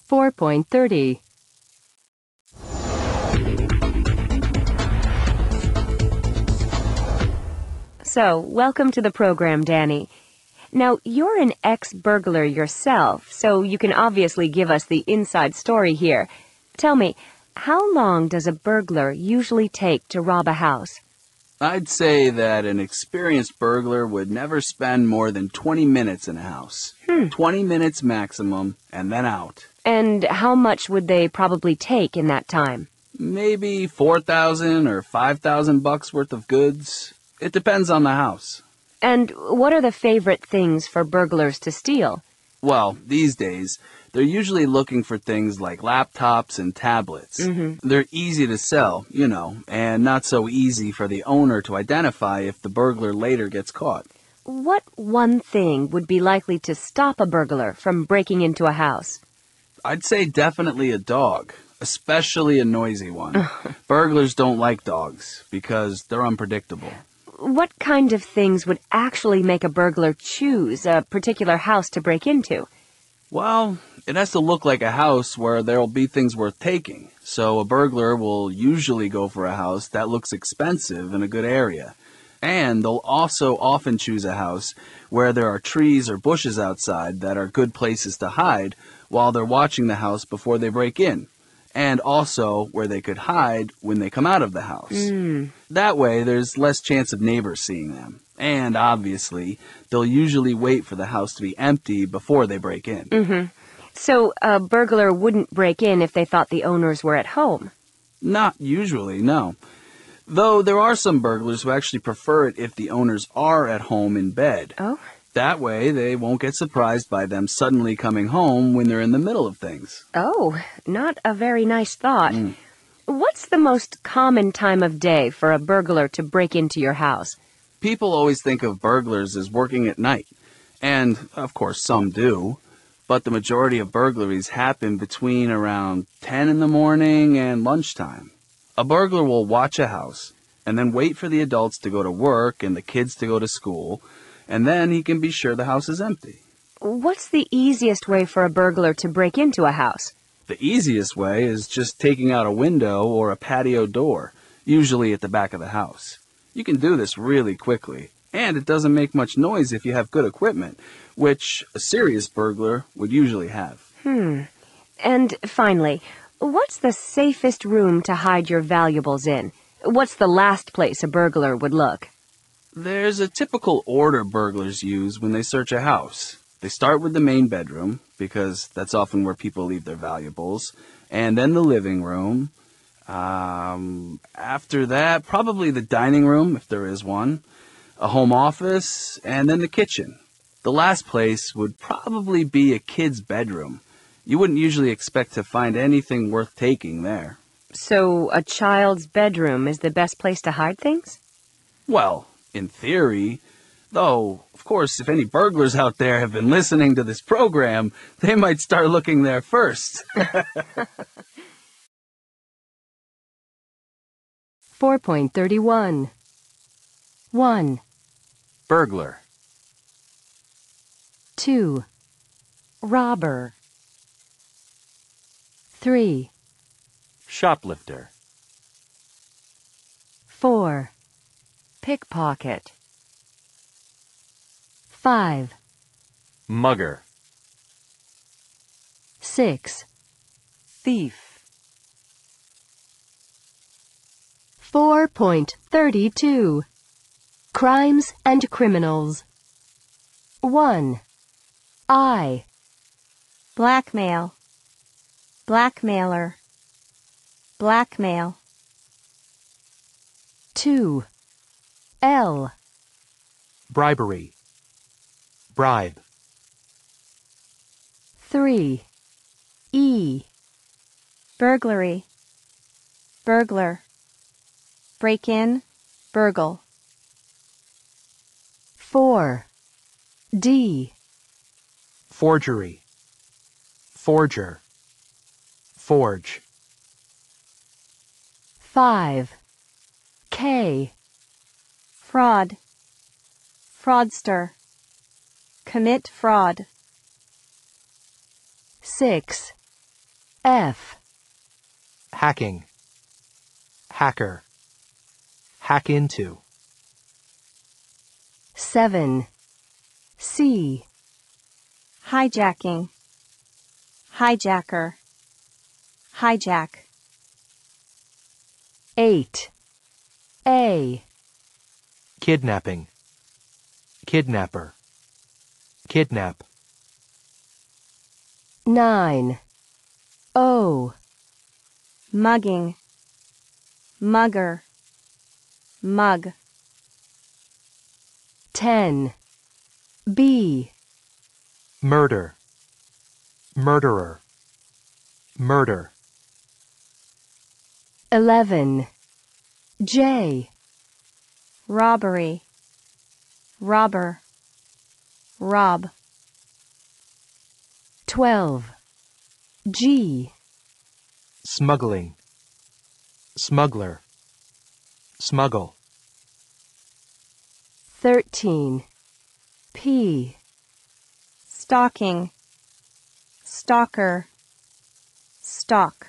4.30. So, welcome to the program, Danny. Now, you're an ex-burglar yourself, so you can obviously give us the inside story here. Tell me, how long does a burglar usually take to rob a house? I'd say that an experienced burglar would never spend more than 20 minutes in a house. 20 minutes maximum, and then out. And how much would they probably take in that time? Maybe $4,000 or $5,000 worth of goods. It depends on the house. And what are the favorite things for burglars to steal? Well, these days, they're usually looking for things like laptops and tablets. They're easy to sell, and not so easy for the owner to identify if the burglar later gets caught. What one thing would be likely to stop a burglar from breaking into a house? I'd say definitely a dog, especially a noisy one. Burglars don't like dogs because they're unpredictable. What kind of things would actually make a burglar choose a particular house to break into? Well, it has to look like a house where there'll be things worth taking. So a burglar will usually go for a house that looks expensive in a good area. And they'll also often choose a house where there are trees or bushes outside that are good places to hide while they're watching the house before they break in. And also where they could hide when they come out of the house. That way, there's less chance of neighbors seeing them. And obviously, they'll usually wait for the house to be empty before they break in. So a burglar wouldn't break in if they thought the owners were at home? Not usually, no. Though there are some burglars who actually prefer it if the owners are at home in bed. Oh? That way, they won't get surprised by them suddenly coming home when they're in the middle of things. Oh, not a very nice thought. What's the most common time of day for a burglar to break into your house? People always think of burglars as working at night. And, of course, some do. But the majority of burglaries happen between around 10 in the morning and lunchtime. A burglar will watch a house and then wait for the adults to go to work and the kids to go to school, and then he can be sure the house is empty. What's the easiest way for a burglar to break into a house? The easiest way is just taking out a window or a patio door, usually at the back of the house. You can do this really quickly, and it doesn't make much noise if you have good equipment, which a serious burglar would usually have. And finally, what's the safest room to hide your valuables in? What's the last place a burglar would look? There's a typical order burglars use when they search a house. They start with the main bedroom, because that's often where people leave their valuables, and then the living room. After that, probably the dining room, if there is one, a home office, and then the kitchen. The last place would probably be a kid's bedroom. You wouldn't usually expect to find anything worth taking there. So a child's bedroom is the best place to hide things? Well, in theory, though, of course, if any burglars out there have been listening to this program, they might start looking there first. 4.31. 1, Burglar. 2, robber. 3, Shoplifter. 4, pickpocket. 5, Mugger. 6, Thief. 4.32. Crimes and criminals. 1, I. Blackmail, blackmailer, blackmail. 2, L. Bribery. Bribe. 3, E. Burglary, burglar. Break in, burgle. 4, D. Forgery. Forger. Forge. 5, K. Fraud, fraudster. Commit fraud. 6, F. Hacking. Hacker. Hack into. 7. C. hijacking, hijacker, hijack. 8. A. Kidnapping. Kidnapper. Kidnap. 9. O. Mugging, mugger, mug. 10. B. Murder. Murderer. Murder. 11. J. Robbery, robber, rob. 12. G. Smuggling. Smuggler. Smuggle. 13. P. stalking, stalker, stalk.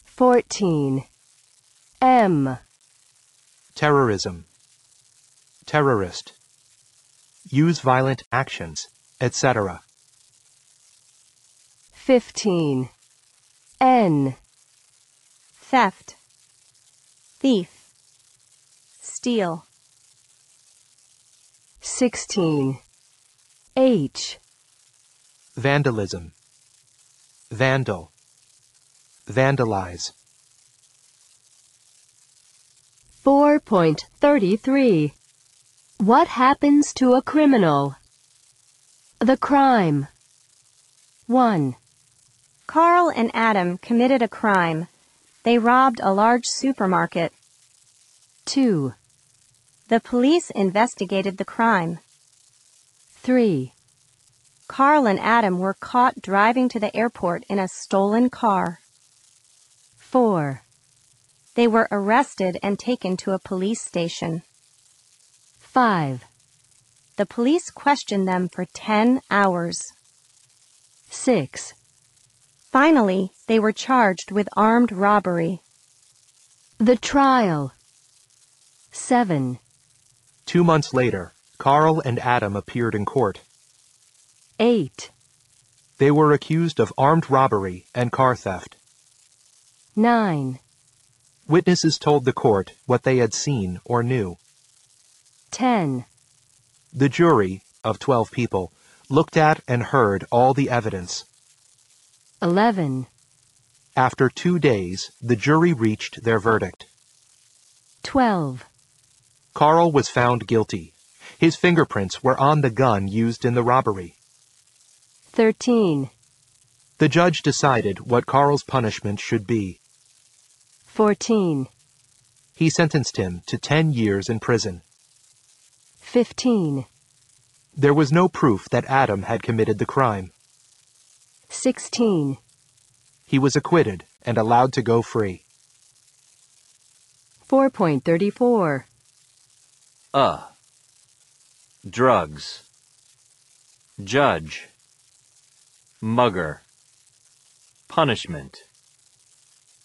14. M. Terrorism. Terrorist. Use violent actions, etc. 15. N. Theft, thief, steal. 16. H. Vandalism. Vandal. Vandalize. 4.33. What happens to a criminal? The crime. 1. Carl and Adam committed a crime. They robbed a large supermarket. 2. The police investigated the crime. 3. Carl and Adam were caught driving to the airport in a stolen car. 4. They were arrested and taken to a police station. 5. The police questioned them for 10 hours. 6. Finally, they were charged with armed robbery. The trial. 7. 2 months later, Carl and Adam appeared in court. 8. They were accused of armed robbery and car theft. 9. Witnesses told the court what they had seen or knew. 10. The jury, of 12 people, looked at and heard all the evidence. 11. After 2 days, the jury reached their verdict. 12. Carl was found guilty. His fingerprints were on the gun used in the robbery. 13. The judge decided what Carl's punishment should be. 14. He sentenced him to 10 years in prison. 15. There was no proof that Adam had committed the crime. 16. He was acquitted and allowed to go free. 4.34. Drugs. Judge. Mugger. Punishment.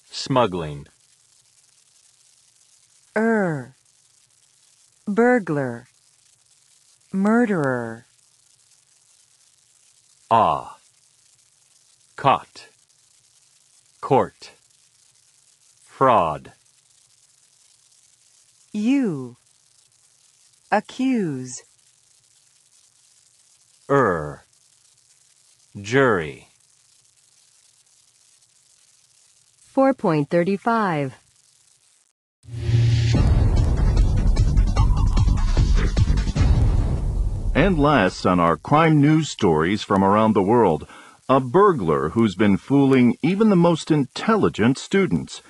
Smuggling. Burglar. Murderer. Caught. Court. Fraud. U. Accuse. Jury. 4.35. And last on our crime news stories from around the world, a burglar who's been fooling even the most intelligent students.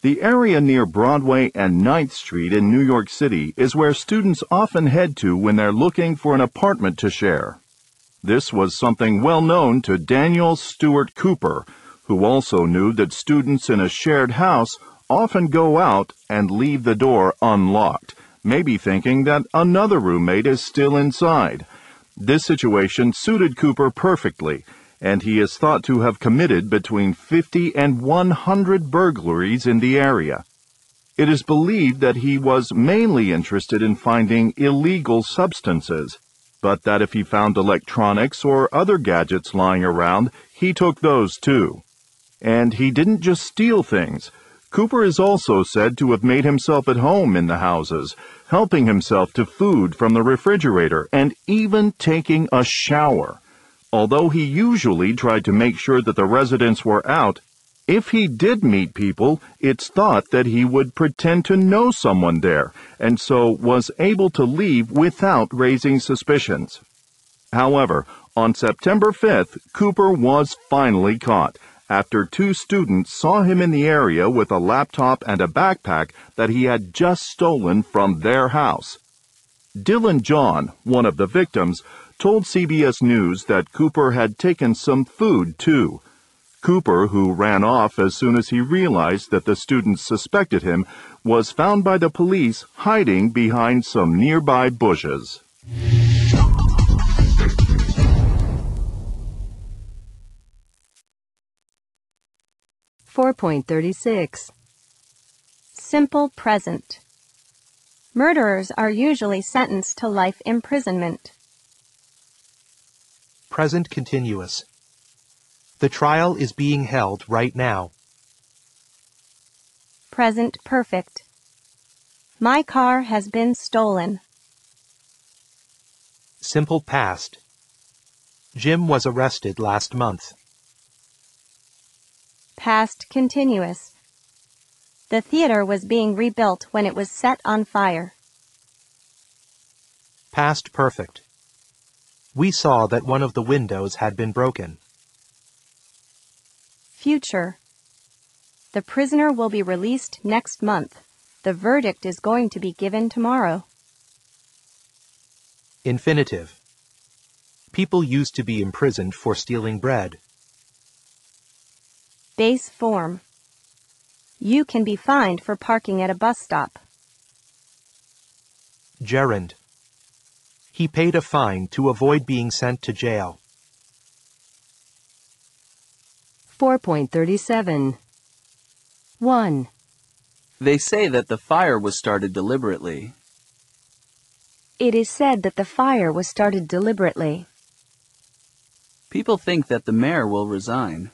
The area near Broadway and 9th Street in New York City is where students often head to when they're looking for an apartment to share. This was something well known to Daniel Stewart Cooper, who also knew that students in a shared house often go out and leave the door unlocked, maybe thinking that another roommate is still inside. This situation suited Cooper perfectly, and he is thought to have committed between 50 and 100 burglaries in the area. It is believed that he was mainly interested in finding illegal substances, but that if he found electronics or other gadgets lying around, he took those too. And he didn't just steal things. Cooper is also said to have made himself at home in the houses, helping himself to food from the refrigerator, and even taking a shower. Although he usually tried to make sure that the residents were out, if he did meet people, it's thought that he would pretend to know someone there, and so was able to leave without raising suspicions. However, on September 5th, Cooper was finally caught, after 2 students saw him in the area with a laptop and a backpack that he had just stolen from their house. Dylan John, one of the victims, told CBS News that Cooper had taken some food too. Cooper, who ran off as soon as he realized that the students suspected him, was found by the police hiding behind some nearby bushes. .36 Simple present. Murderers are usually sentenced to life imprisonment. Present continuous. The trial is being held right now. Present perfect. My car has been stolen. Simple past. Jim was arrested last month. Past continuous. The theater was being rebuilt when it was set on fire. Past perfect. We saw that one of the windows had been broken. Future. The prisoner will be released next month. The verdict is going to be given tomorrow. Infinitive. People used to be imprisoned for stealing bread. Base form. You can be fined for parking at a bus stop. Gerund. He paid a fine to avoid being sent to jail. 4.37 1. They say that the fire was started deliberately. It is said that the fire was started deliberately. People think that the mayor will resign.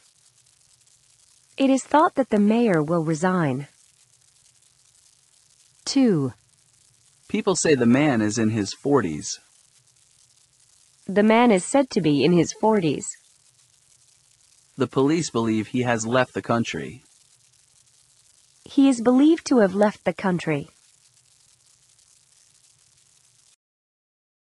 It is thought that the mayor will resign. 2. People say the man is in his 40s. The man is said to be in his 40s. The police believe he has left the country. He is believed to have left the country.